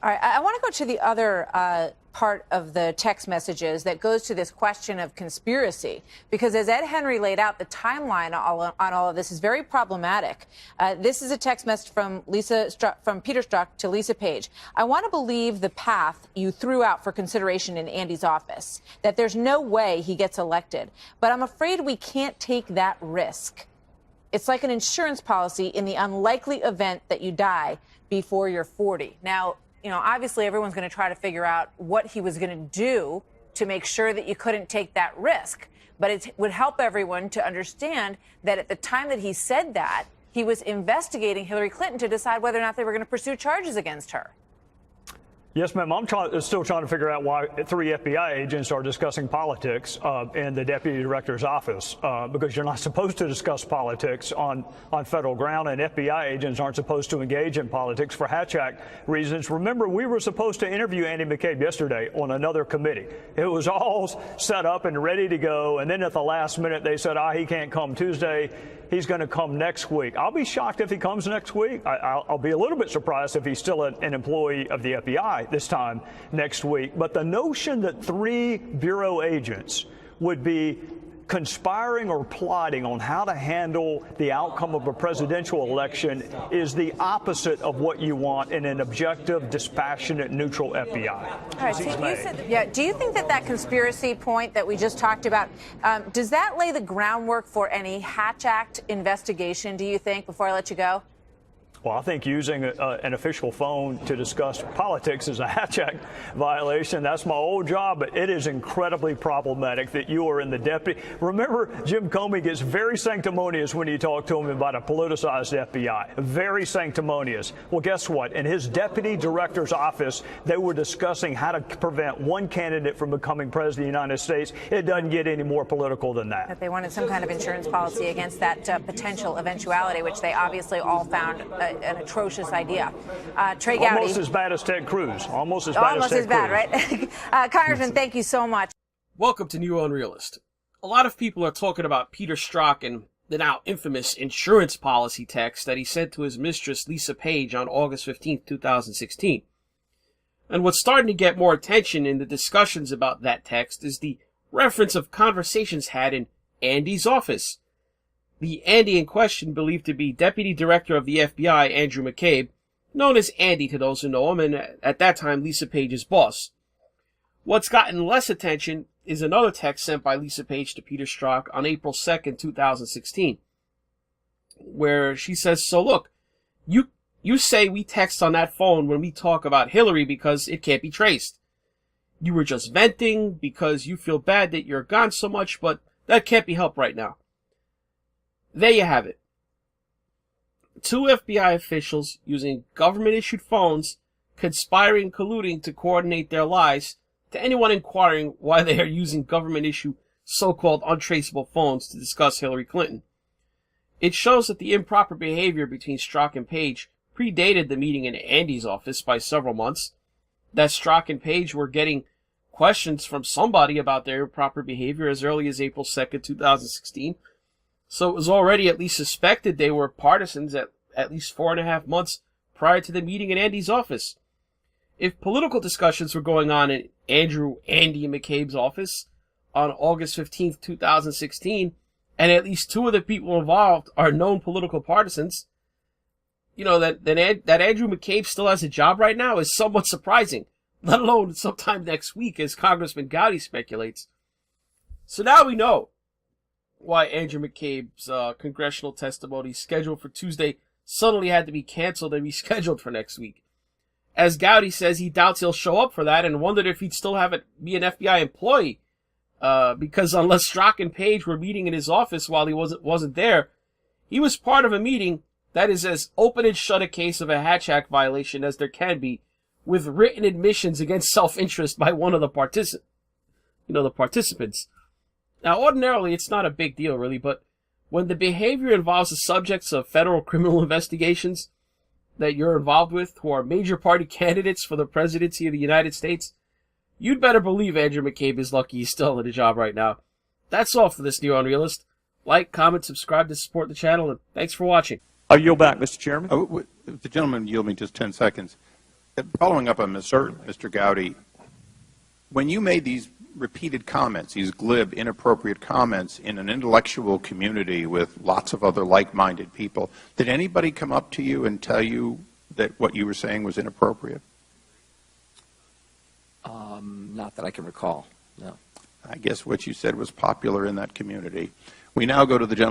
All right, I want to go to the other part of the text messages that goes to this question of conspiracy, because as Ed Henry laid out, the timeline on all of this is very problematic. This is a text message from Peter Strzok to Lisa Page. I want to believe the path you threw out for consideration in Andy's office, that there's no way he gets elected. But I'm afraid we can't take that risk. It's like an insurance policy in the unlikely event that you die before you're 40. Now, obviously everyone's going to try to figure out what he was going to do to make sure that you couldn't take that risk. But it would help everyone to understand that at the time that he said that, he was investigating Hillary Clinton to decide whether or not they were going to pursue charges against her. Yes, ma'am. I'm still trying to figure out why 3 FBI agents are discussing politics in the deputy director's office, because you're not supposed to discuss politics on federal ground, and FBI agents aren't supposed to engage in politics for Hatch Act reasons. Remember, we were supposed to interview Andy McCabe yesterday on another committee. It was all set up and ready to go, and then at the last minute they said, he can't come Tuesday. He's going to come next week. I'll be shocked if he comes next week. I'll be a little bit surprised if he's still an employee of the FBI this time next week. But the notion that 3 bureau agents would be conspiring or plotting on how to handle the outcome of a presidential election is the opposite of what you want in an objective, dispassionate, neutral FBI. All right, so you said, do you think that conspiracy point that we just talked about, does that lay the groundwork for any Hatch Act investigation, do you think, before I let you go? Well, I think using an official phone to discuss politics is a Hatch Act violation. That's my old job, but it is incredibly problematic that you are in the deputy. Remember, Jim Comey gets very sanctimonious when you talk to him about a politicized FBI. Very sanctimonious. Well, guess what? In his deputy director's office, they were discussing how to prevent one candidate from becoming president of the United States. It doesn't get any more political than that. That they wanted some kind of insurance policy against that potential eventuality, which they obviously all found an atrocious idea. Trey Gowdy. Almost as bad as Ted Cruz. Almost as bad as Ted Cruz. Right? Congressman, thank you so much. Welcome to New Unrealist. A lot of people are talking about Peter Strzok and the now infamous insurance policy text that he sent to his mistress, Lisa Page, on August 15, 2016. And what's starting to get more attention in the discussions about that text is the reference of conversations had in Andy's office. The Andy in question, believed to be Deputy Director of the FBI, Andrew McCabe, known as Andy to those who know him, and at that time Lisa Page's boss. What's gotten less attention is another text sent by Lisa Page to Peter Strzok on April 2nd, 2016, where she says, so look, you say we text on that phone when we talk about Hillary because it can't be traced. You were just venting because you feel bad that you're gone so much, but that can't be helped right now. There you have it. 2 FBI officials using government-issued phones, conspiring and colluding to coordinate their lies to anyone inquiring why they are using government-issued so-called untraceable phones to discuss Hillary Clinton. It shows that the improper behavior between Strzok and Page predated the meeting in Andy's office by several months, that Strzok and Page were getting questions from somebody about their improper behavior as early as April 2nd, 2016, so it was already at least suspected they were partisans at least 4.5 months prior to the meeting in Andy's office. If political discussions were going on in Andy McCabe's office on August 15th, 2016, and at least 2 of the people involved are known political partisans, that Andrew McCabe still has a job right now is somewhat surprising, let alone sometime next week, as Congressman Gowdy speculates. So now we know why Andrew McCabe's congressional testimony scheduled for Tuesday suddenly had to be canceled and rescheduled for next week. As Gowdy says, he doubts he'll show up for that and wondered if he'd still be an FBI employee, because unless Strzok and Page were meeting in his office while he wasn't there, he was part of a meeting that is as open and shut a case of a Hatch Act violation as there can be, with written admissions against self-interest by one of the participants. Now, ordinarily, it's not a big deal, really, but when the behavior involves the subjects of federal criminal investigations that you're involved with, who are major party candidates for the presidency of the United States, you'd better believe Andrew McCabe is lucky he's still in a job right now. That's all for this New Unrealist. Like, comment, subscribe to support the channel, and thanks for watching. I yield back, Mr. Chairman. If the gentleman yield me just 10 seconds. Following up on Mr. Gowdy, when you made these repeated comments, these glib, inappropriate comments in an intellectual community with lots of other like-minded people, did anybody come up to you and tell you that what you were saying was inappropriate? Not that I can recall, no. I guess what you said was popular in that community. We now go to the gentleman.